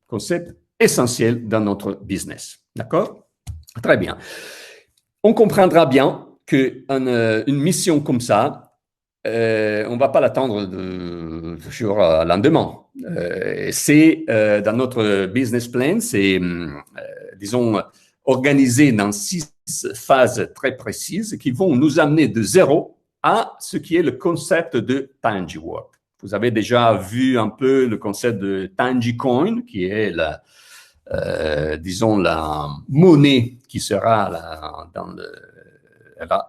concept essentiel dans notre business. D'accord? Très bien. On comprendra bien qu'une mission comme ça, on ne va pas l'attendre sur le lendemain. C'est dans notre business plan, c'est, disons, organisé dans 6 phases très précises qui vont nous amener de zéro à ce qui est le concept de TangiWork. Vous avez déjà vu un peu le concept de TangiCoin, qui est disons, la monnaie qui sera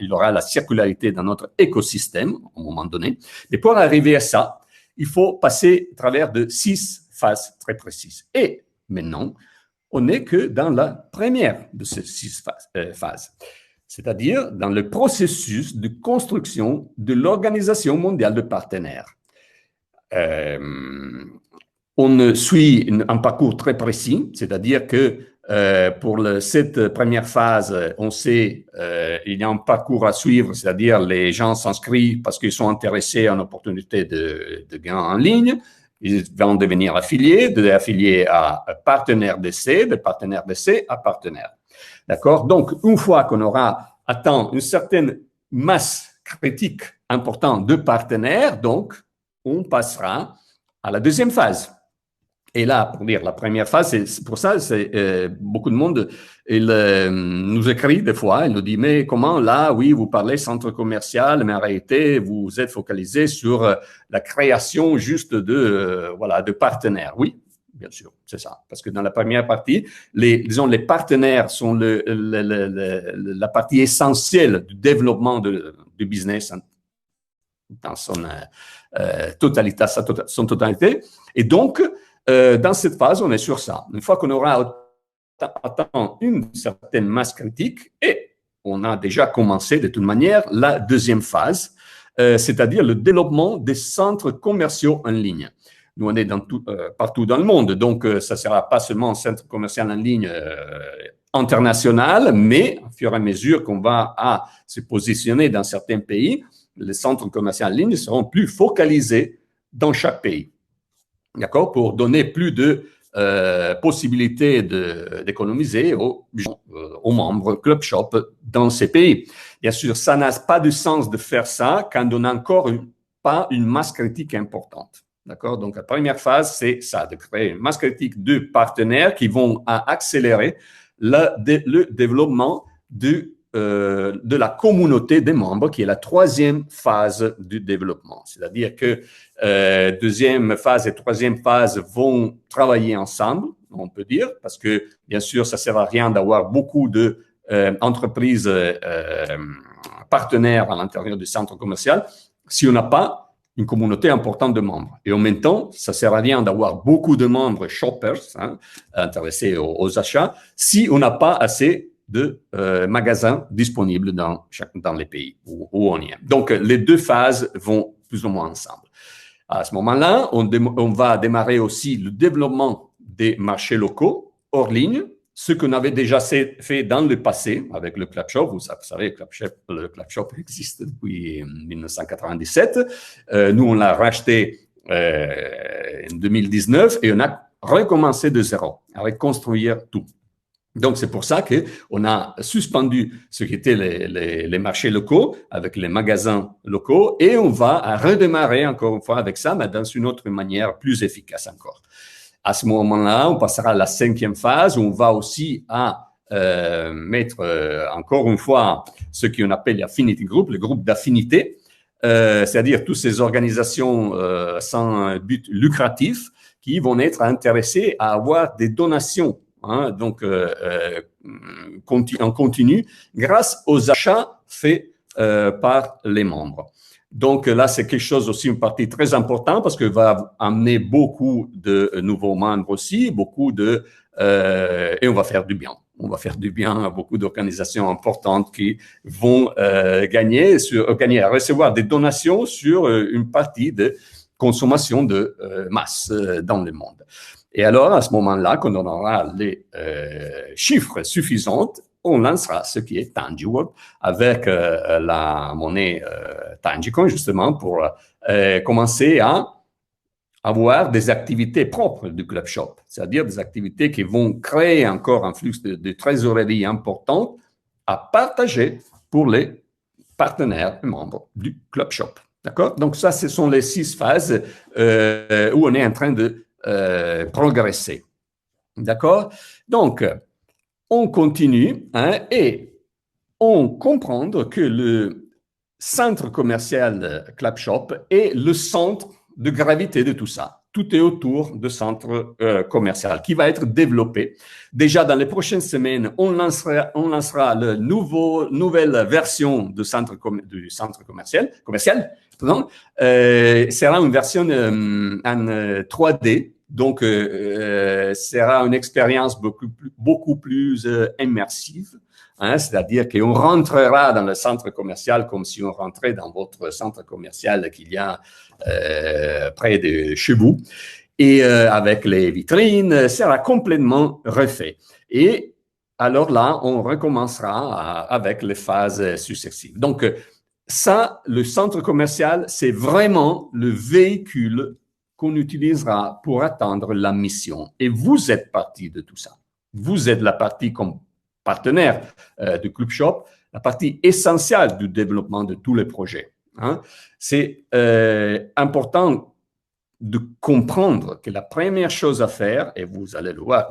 il aura la circularité dans notre écosystème à un moment donné. Et pour arriver à ça, il faut passer à travers de 6 phases très précises. Et maintenant, on n'est que dans la première de ces 6 phases, c'est-à-dire dans le processus de construction de l'Organisation mondiale de partenaires. On suit un parcours très précis, c'est-à-dire que pour cette première phase, on sait il y a un parcours à suivre, c'est-à-dire les gens s'inscrivent parce qu'ils sont intéressés à une opportunité de gain en ligne. Ils vont devenir affiliés, de affiliés à partenaire d'essai, de partenaire d'essai à partenaire. D'accord? Donc, une fois qu'on aura atteint une certaine masse critique importante de partenaires, donc, on passera à la deuxième phase. Et là, pour dire la première phase, c'est pour ça, beaucoup de monde, nous écrit des fois, il nous dit, mais comment là, oui, vous parlez centre commercial, mais en réalité, vous êtes focalisé sur la création juste de partenaires. Oui, bien sûr, c'est ça. Parce que dans la première partie, disons, les partenaires sont la partie essentielle du développement du business dans son totalité. Et donc, dans cette phase, on est sur ça. Une fois qu'on aura atteint une certaine masse critique, et on a déjà commencé de toute manière la deuxième phase, c'est-à-dire le développement des centres commerciaux en ligne. Nous, on est partout dans le monde, donc ça ne sera pas seulement un centre commercial en ligne international, mais au fur et à mesure qu'on va se positionner dans certains pays, les centres commerciaux en ligne seront plus focalisés dans chaque pays. D'accord, pour donner plus de possibilités d'économiser aux membres Club Shop dans ces pays. Bien sûr, ça n'a pas de sens de faire ça quand on n'a encore pas une masse critique importante. D'accord, donc la première phase, c'est ça, de créer une masse critique de partenaires qui vont accélérer le développement de la communauté des membres, qui est la troisième phase du développement. C'est-à-dire que deuxième phase et troisième phase vont travailler ensemble, on peut dire, parce que, bien sûr, ça ne sert à rien d'avoir beaucoup d'entreprises partenaires à l'intérieur du centre commercial si on n'a pas une communauté importante de membres. Et en même temps, ça ne sert à rien d'avoir beaucoup de membres shoppers, intéressés aux achats, si on n'a pas assez de magasins disponibles dans les pays où on y est. Donc, les deux phases vont plus ou moins ensemble. À ce moment-là, on va démarrer aussi le développement des marchés locaux hors ligne, ce qu'on avait déjà fait dans le passé avec le Club Shop. Vous savez, le Club Shop existe depuis 1997. Nous, on l'a racheté en 2019 et on a recommencé de zéro, à reconstruire tout. Donc, c'est pour ça qu'on a suspendu ce qui étaient les marchés locaux avec les magasins locaux et on va redémarrer encore une fois avec ça, mais dans une autre manière plus efficace encore. À ce moment-là, on passera à la cinquième phase où on va aussi mettre encore une fois ce qu'on appelle l'Affinity Group, le groupe d'affinité, c'est-à-dire toutes ces organisations sans but lucratif qui vont être intéressées à avoir des donations. Donc, en continu, grâce aux achats faits par les membres. Donc, là, c'est quelque chose aussi, une partie très importante parce que va amener beaucoup de nouveaux membres aussi, et on va faire du bien. On va faire du bien à beaucoup d'organisations importantes qui vont gagner à recevoir des donations sur une partie de consommation de masse dans le monde. Et alors, à ce moment-là, quand on aura les chiffres suffisants, on lancera ce qui est TangiWork avec la monnaie TangiCoin, justement, pour commencer à avoir des activités propres du Club Shop, c'est-à-dire des activités qui vont créer encore un flux de trésorerie important à partager pour les partenaires et membres du Club Shop. D'accord? Donc, ça, ce sont les 6 phases où on est en train de progresser. D'accord? Donc, on continue et on comprend que le centre commercial Club Shop est le centre de gravité de tout ça. Tout est autour du centre commercial qui va être développé. Déjà, dans les prochaines semaines, on lancera la nouvelle version du centre commercial. Sera une version en 3D. Donc, sera une expérience beaucoup plus immersive. C'est-à-dire qu'on rentrera dans le centre commercial comme si on rentrait dans votre centre commercial qu'il y a près de chez vous. Et avec les vitrines, sera complètement refait. Et alors là, on recommencera avec les phases successives. Donc, ça, le centre commercial, c'est vraiment le véhicule qu'on utilisera pour atteindre la mission. Et vous êtes partie de tout ça. Vous êtes la partie comme partenaire du Club Shop, la partie essentielle du développement de tous les projets. C'est important de comprendre que la première chose à faire, et vous allez le voir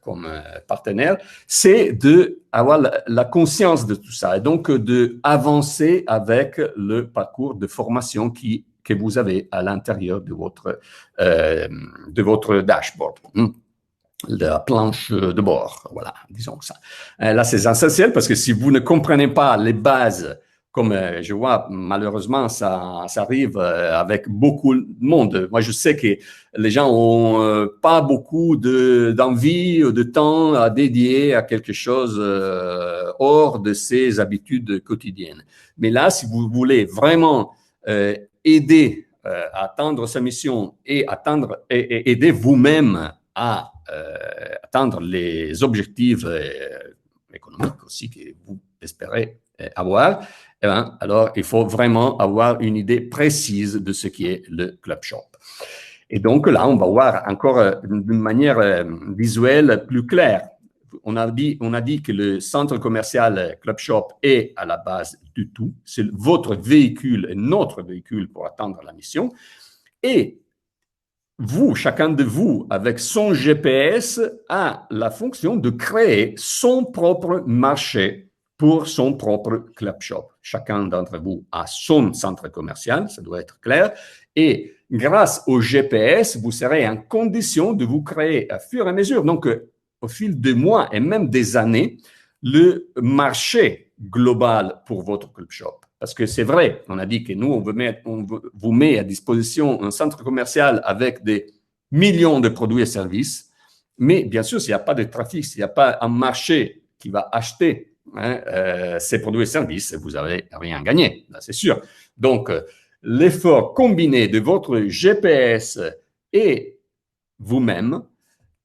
comme partenaire, c'est d'avoir la conscience de tout ça et donc d'avancer avec le parcours de formation que vous avez à l'intérieur de votre dashboard. La planche de bord, voilà, disons ça. Là, c'est essentiel parce que si vous ne comprenez pas les bases, comme je vois, malheureusement, ça arrive avec beaucoup de monde. Moi, je sais que les gens ont pas beaucoup d'envie ou de temps à dédier à quelque chose hors de ses habitudes quotidiennes. Mais là, si vous voulez vraiment aider à atteindre sa mission et aider vous-même à atteindre les objectifs économiques aussi que vous espérez avoir, alors il faut vraiment avoir une idée précise de ce qui est le Club Shop. Et donc là, on va voir encore d'une manière visuelle plus claire. On a dit que le centre commercial Club Shop est à la base du tout. C'est votre véhicule et notre véhicule pour atteindre la mission. Et vous, chacun de vous, avec son GPS, a la fonction de créer son propre marché pour son propre Club Shop. Chacun d'entre vous a son centre commercial, ça doit être clair. Et grâce au GPS, vous serez en condition de vous créer à fur et à mesure, donc au fil des mois et même des années, le marché global pour votre Club Shop. Parce que c'est vrai, on a dit que nous, on vous met à disposition un centre commercial avec des millions de produits et services, mais bien sûr, s'il n'y a pas de trafic, s'il n'y a pas un marché qui va acheter ces produits et services, vous n'avez rien gagné, là, c'est sûr. Donc, l'effort combiné de votre GPS et vous-même,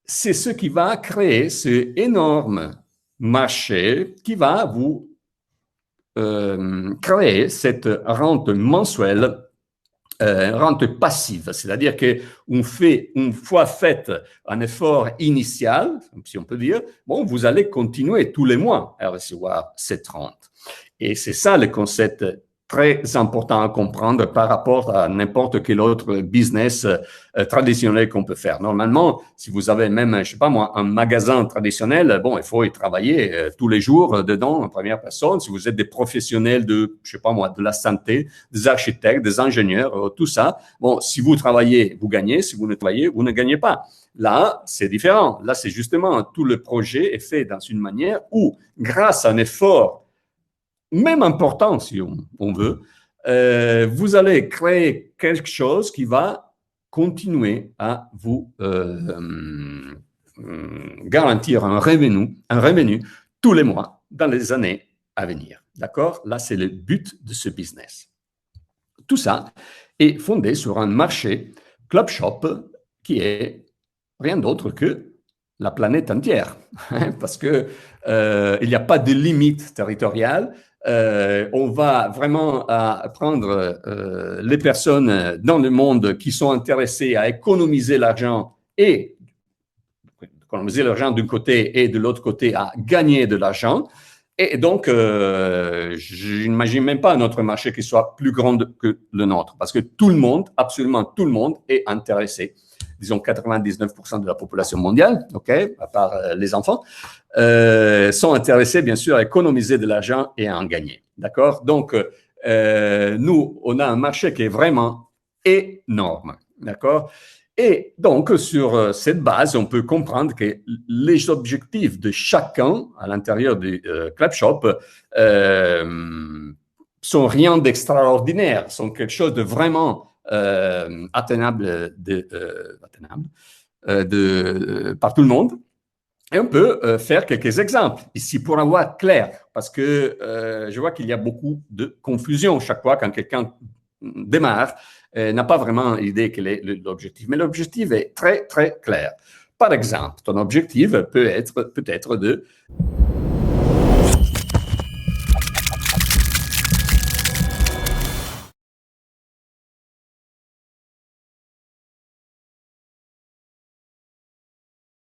c'est ce qui va créer ce énorme marché qui va vous créer cette rente mensuelle, rente passive, c'est-à-dire qu'on fait, une fois fait un effort initial, si on peut dire, bon, vous allez continuer tous les mois à recevoir cette rente. Et c'est ça le concept très important à comprendre par rapport à n'importe quel autre business traditionnel qu'on peut faire. Normalement, si vous avez même, je sais pas moi, un magasin traditionnel, bon, il faut y travailler tous les jours dedans en première personne. Si vous êtes des professionnels de, je sais pas moi, de la santé, des architectes, des ingénieurs, tout ça, bon, si vous travaillez, vous gagnez. Si vous ne travaillez, vous ne gagnez pas. Là, c'est différent. Là, c'est justement tout le projet est fait dans une manière où, grâce à un effort même important, si on veut, vous allez créer quelque chose qui va continuer à vous garantir un revenu tous les mois dans les années à venir. D'accord? Là, c'est le but de ce business. Tout ça est fondé sur un marché Club Shop qui est rien d'autre que la planète entière, parce que il n'y a pas de limite territoriale. On va vraiment prendre les personnes dans le monde qui sont intéressées à économiser l'argent et économiser l'argent d'un côté et de l'autre côté à gagner de l'argent. Et donc, je n'imagine même pas un autre marché qui soit plus grand que le nôtre, parce que tout le monde, absolument tout le monde, est intéressé. Disons 99% de la population mondiale, ok, à part les enfants, sont intéressés, bien sûr, à économiser de l'argent et à en gagner. D'accord? Donc, nous, on a un marché qui est vraiment énorme. D'accord? Et donc, sur cette base, on peut comprendre que les objectifs de chacun à l'intérieur du Club Shop sont rien d'extraordinaire, sont quelque chose de vraiment atteignable par tout le monde. Et on peut faire quelques exemples ici pour avoir clair, parce que je vois qu'il y a beaucoup de confusion chaque fois quand quelqu'un démarre, n'a pas vraiment idée quel est l'objectif. Mais l'objectif est très, très clair. Par exemple, ton objectif peut être de